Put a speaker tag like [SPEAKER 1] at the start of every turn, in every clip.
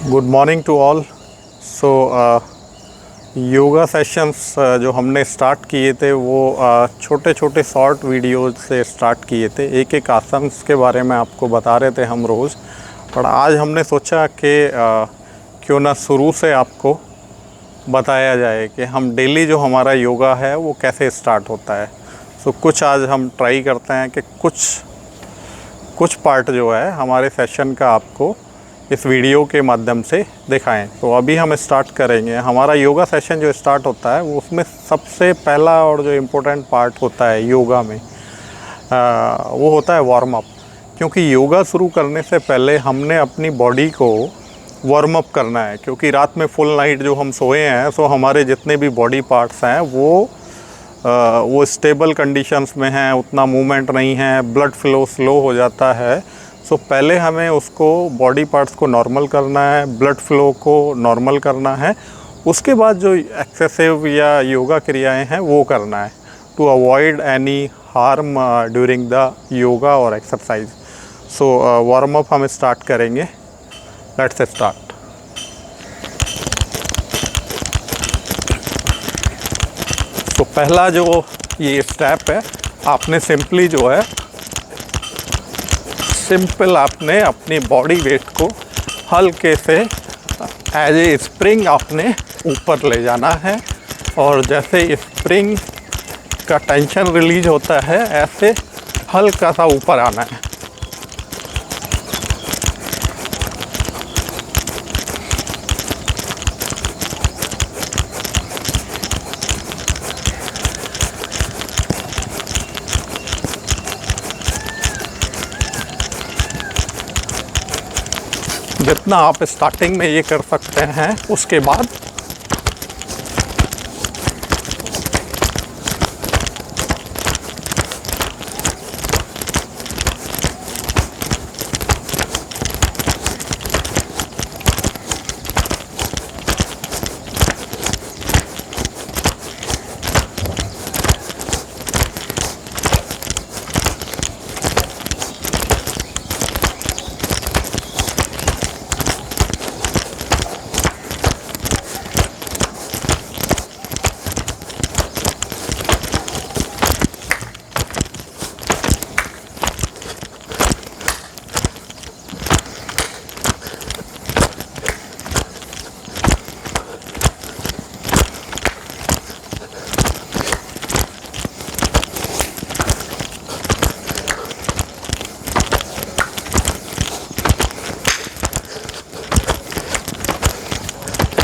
[SPEAKER 1] Good morning to all. So yoga sessions जो हमने start किए थे वो छोटे छोटे शॉर्ट वीडियोज़ से स्टार्ट किए थे। एक एक आसन्स के बारे में आपको बता रहे थे हम रोज़, पर आज हमने सोचा कि क्यों ना शुरू से आपको बताया जाए कि हम डेली जो हमारा योगा है वो कैसे स्टार्ट होता है। सो कुछ आज हम ट्राई करते हैं कि कुछ पार्ट जो है हमारे सेशन का आपको इस वीडियो के माध्यम से दिखाएं। तो अभी हम स्टार्ट करेंगे। हमारा योगा सेशन जो स्टार्ट होता है वो उसमें सबसे पहला और जो इम्पोर्टेंट पार्ट होता है योगा में वो होता है वार्म अप। क्योंकि योगा शुरू करने से पहले हमने अपनी बॉडी को वार्म अप करना है, क्योंकि रात में फुल नाइट जो हम सोए हैं सो हमारे जितने भी बॉडी पार्ट्स हैं वो स्टेबल कंडीशंस में हैं, उतना मूवमेंट नहीं है, ब्लड फ्लो स्लो हो जाता है। सो पहले हमें उसको बॉडी पार्ट्स को नॉर्मल करना है, ब्लड फ्लो को नॉर्मल करना है। उसके बाद जो एक्सेसिव या योगा क्रियाएं हैं वो करना है to avoid any harm during the yoga और एक्सरसाइज। सो वार्म अप हम स्टार्ट करेंगे। Let's start. तो पहला जो ये स्टेप है, आपने सिंपल आपने अपनी बॉडी वेट को हल्के से एज ए स्प्रिंग आपने ऊपर ले जाना है, और जैसे स्प्रिंग का टेंशन रिलीज होता है ऐसे हल्का सा ऊपर आना है। जितना आप स्टार्टिंग में ये कर सकते हैं, उसके बाद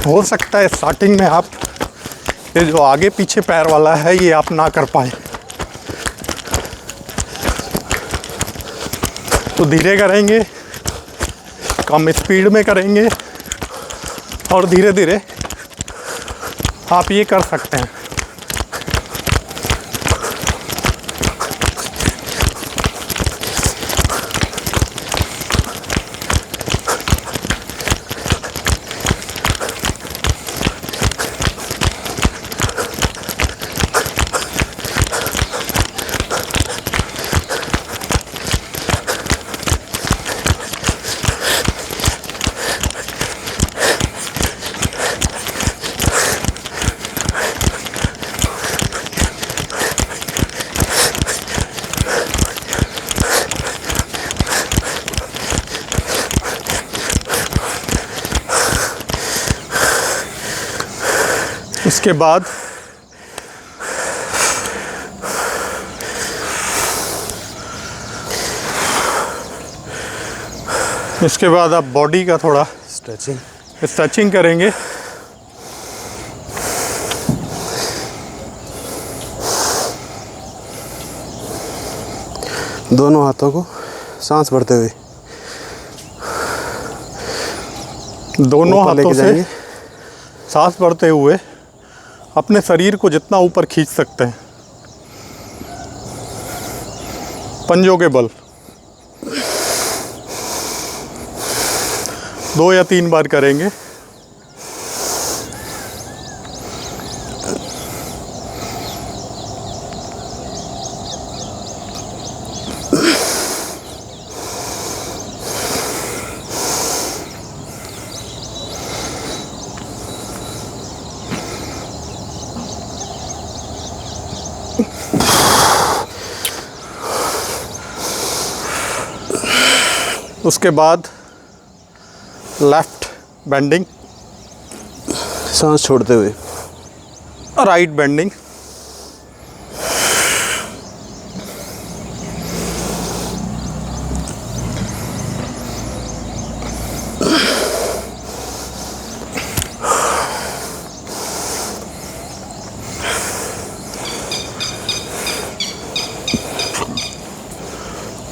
[SPEAKER 1] हो सकता है स्टार्टिंग में आप ये जो आगे पीछे पैर वाला है ये आप ना कर पाए, तो धीरे करेंगे, कम स्पीड में करेंगे और धीरे धीरे आप ये कर सकते हैं। इसके बाद आप बॉडी का थोड़ा स्ट्रेचिंग करेंगे।
[SPEAKER 2] दोनों हाथों को सांस भरते हुए
[SPEAKER 1] दोनों हाथों से सांस भरते हुए अपने शरीर को जितना ऊपर खींच सकते हैं, पंजों के बल 2 या 3 बार करेंगे। उसके बाद लेफ़्ट बेंडिंग,
[SPEAKER 2] सांस छोड़ते हुए।
[SPEAKER 1] राइट बेंडिंग,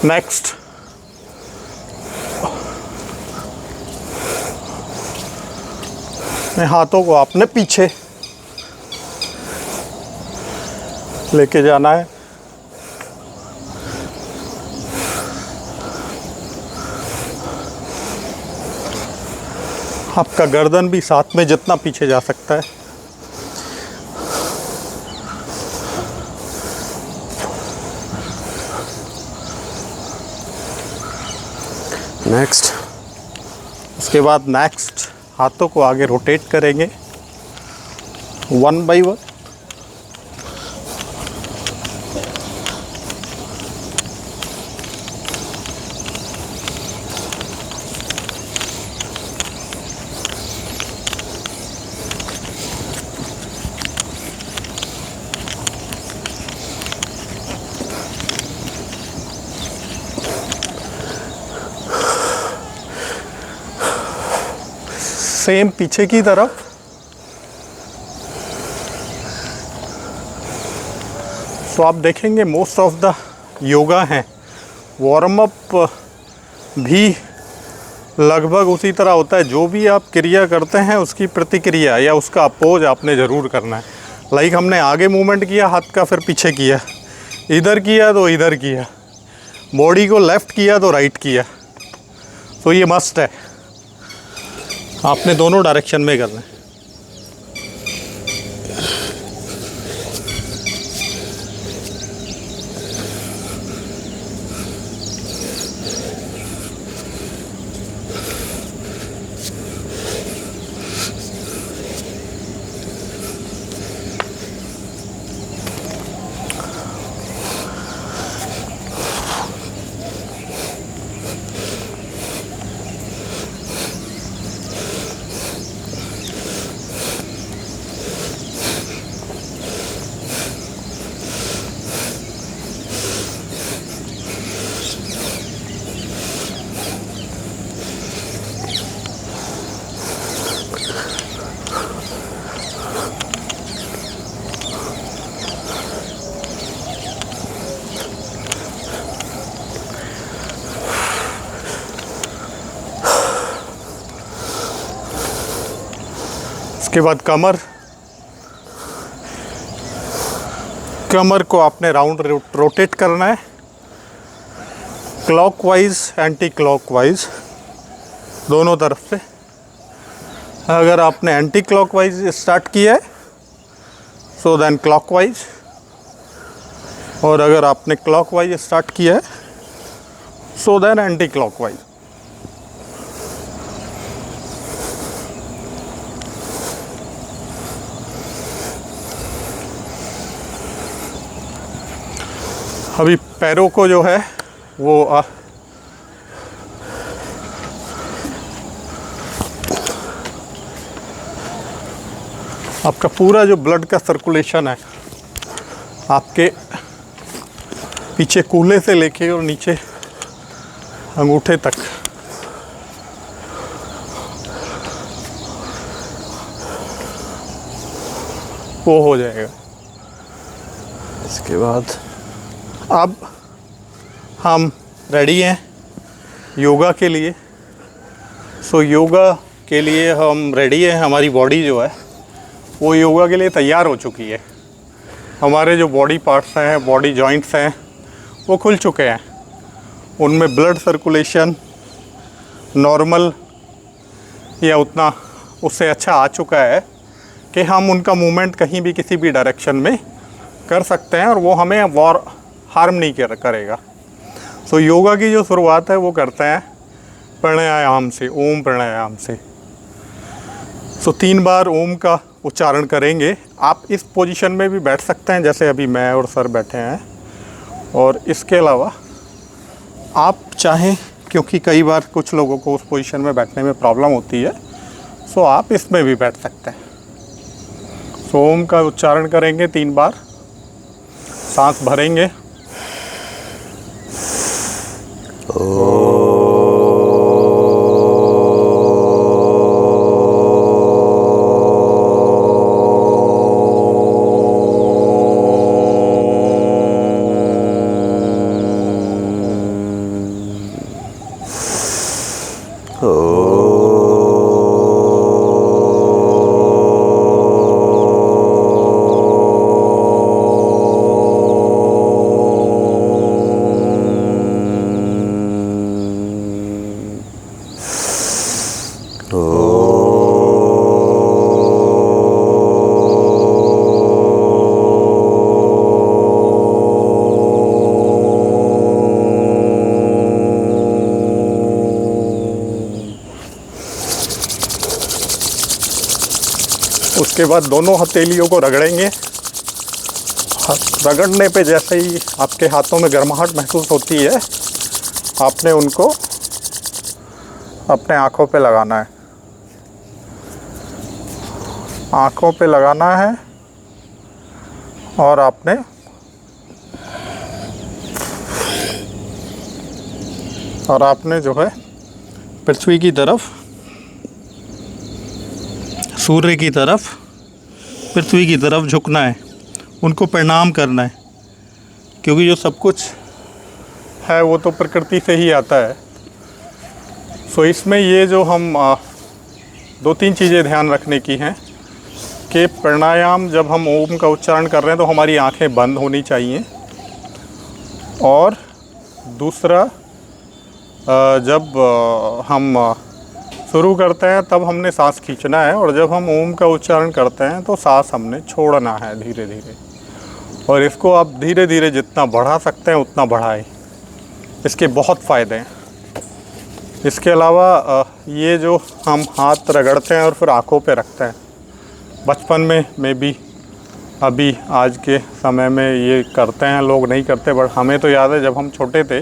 [SPEAKER 1] नेक्स्ट मैं हाथों को अपने पीछे लेके जाना है। आपका गर्दन भी साथ में जितना पीछे जा सकता है।
[SPEAKER 2] नेक्स्ट।
[SPEAKER 1] उसके बाद नेक्स्ट हाथों को आगे रोटेट करेंगे 1 by 1। सेम पीछे की तरफ। तो आप देखेंगे मोस्ट ऑफ द योगा हैं वार्म अप भी लगभग उसी तरह होता है। जो भी आप क्रिया करते हैं उसकी प्रतिक्रिया या उसका अपोज आपने ज़रूर करना है। लाइक हमने आगे मूवमेंट किया हाथ का, फिर पीछे किया, इधर किया तो इधर किया, बॉडी को लेफ़्ट किया तो राइट किया। तो ये मस्ट है, आपने दोनों डायरेक्शन में करना है। उसके बाद कमर को आपने राउंड रोटेट करना है, क्लॉकवाइज एंटी क्लॉकवाइज दोनों तरफ से। अगर आपने एंटी क्लॉकवाइज स्टार्ट किया है सो देन क्लॉकवाइज, और अगर आपने क्लॉकवाइज स्टार्ट किया है सो देन एंटी क्लॉकवाइज। अभी पैरों को जो है वो आपका पूरा जो ब्लड का सर्कुलेशन है आपके पीछे कूल्हे से लेके और नीचे अंगूठे तक वो हो जाएगा।
[SPEAKER 2] इसके बाद
[SPEAKER 1] अब हम रेडी हैं योगा के लिए। सो योगा के लिए हम रेडी हैं। हमारी बॉडी जो है वो योगा के लिए तैयार हो चुकी है। हमारे जो बॉडी पार्ट्स हैं, बॉडी जॉइंट्स हैं, वो खुल चुके हैं। उनमें ब्लड सर्कुलेशन नॉर्मल या उतना उससे अच्छा आ चुका है कि हम उनका मूवमेंट कहीं भी किसी भी डायरेक्शन में कर सकते हैं और वो हमें हार्म नहीं करेगा। सो योगा की जो शुरुआत है वो करते हैं प्राणायाम से, ओम प्राणायाम से। सो 3 बार ओम का उच्चारण करेंगे। आप इस पोजीशन में भी बैठ सकते हैं जैसे अभी मैं और सर बैठे हैं, और इसके अलावा आप चाहें क्योंकि कई बार कुछ लोगों को उस पोजीशन में बैठने में प्रॉब्लम होती है। सो आप इसमें भी बैठ सकते हैं। सो ओम का उच्चारण करेंगे 3 बार, सांस भरेंगे। उसके बाद दोनों हथेलियों को रगड़ेंगे। रगड़ने पे जैसे ही आपके हाथों में गर्माहट महसूस होती है, आपने उनको अपने आँखों पे लगाना है। आँखों पे लगाना है और आपने जो है पृथ्वी की तरफ, सूर्य की तरफ, पृथ्वी की तरफ झुकना है, उनको प्रणाम करना है, क्योंकि जो सब कुछ है वो तो प्रकृति से ही आता है। सो इसमें ये जो हम 2-3 चीज़ें ध्यान रखने की हैं कि प्राणायाम जब हम ओम का उच्चारण कर रहे हैं तो हमारी आंखें बंद होनी चाहिए, और दूसरा जब हम शुरू करते हैं तब हमने सांस खींचना है, और जब हम ओम का उच्चारण करते हैं तो सांस हमने छोड़ना है धीरे धीरे। और इसको आप धीरे धीरे जितना बढ़ा सकते हैं उतना बढ़ाएं, इसके बहुत फ़ायदे हैं। इसके अलावा ये जो हम हाथ रगड़ते हैं और फिर आँखों पे रखते हैं, बचपन में भी, अभी आज के समय में ये करते हैं, लोग नहीं करते, बट हमें तो याद है जब हम छोटे थे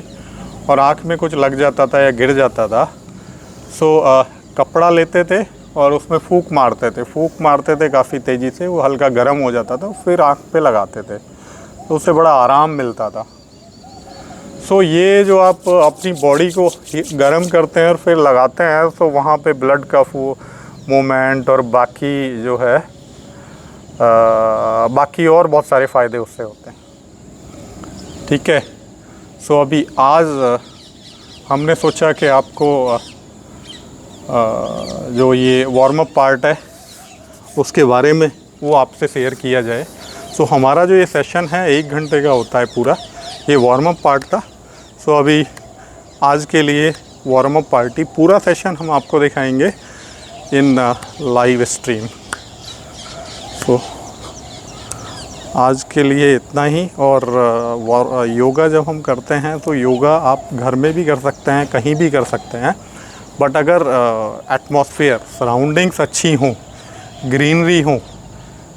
[SPEAKER 1] और आँख में कुछ लग जाता था या गिर जाता था, सो कपड़ा लेते थे और उसमें फूंक मारते थे काफ़ी तेज़ी से, वो हल्का गर्म हो जाता था, फिर आँख पे लगाते थे, तो उससे बड़ा आराम मिलता था। सो ये जो आप अपनी बॉडी को गर्म करते हैं और फिर लगाते हैं, तो वहाँ पे ब्लड का मूवमेंट और बाकी जो है बाकी और बहुत सारे फ़ायदे उससे होते हैं। ठीक है। सो अभी आज हमने सोचा कि आपको जो ये वार्म अप पार्ट है उसके बारे में वो आपसे शेयर किया जाए। सो हमारा जो ये सेशन है 1 घंटे का होता है पूरा, ये वार्म अप पार्ट था। सो अभी आज के लिए वार्म अप पार्टी पूरा सेशन हम आपको दिखाएंगे इन लाइव स्ट्रीम। सो आज के लिए इतना ही। और योगा जब हम करते हैं तो योगा आप घर में भी कर सकते हैं, कहीं भी कर सकते हैं, बट अगर एटमॉस्फेयर, सराउंडिंग्स अच्छी हों, ग्रीनरी हो,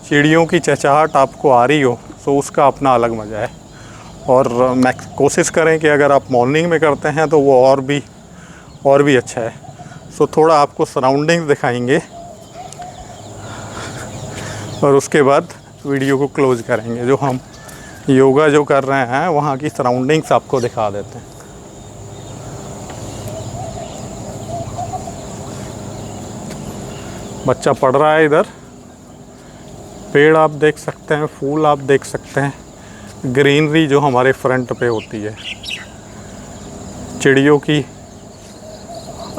[SPEAKER 1] चिड़ियों की चहचहाट आपको आ रही हो, तो उसका अपना अलग मज़ा है। और कोशिश करें कि अगर आप मॉर्निंग में करते हैं तो वो और भी अच्छा है। सो थोड़ा आपको सराउंडिंग्स दिखाएंगे और उसके बाद वीडियो को क्लोज करेंगे। जो हम योगा जो कर रहे हैं वहाँ की सराउंडिंग्स आपको दिखा देते हैं। बच्चा पढ़ रहा है इधर, पेड़ आप देख सकते हैं, फूल आप देख सकते हैं, ग्रीनरी जो हमारे फ्रंट पे होती है, चिड़ियों की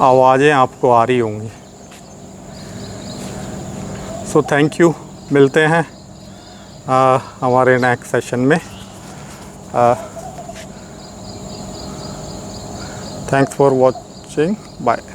[SPEAKER 1] आवाज़ें आपको आ रही होंगी। सो थैंक यू, मिलते हैं हमारे नेक्स्ट सेशन में। Thanks for watching, bye.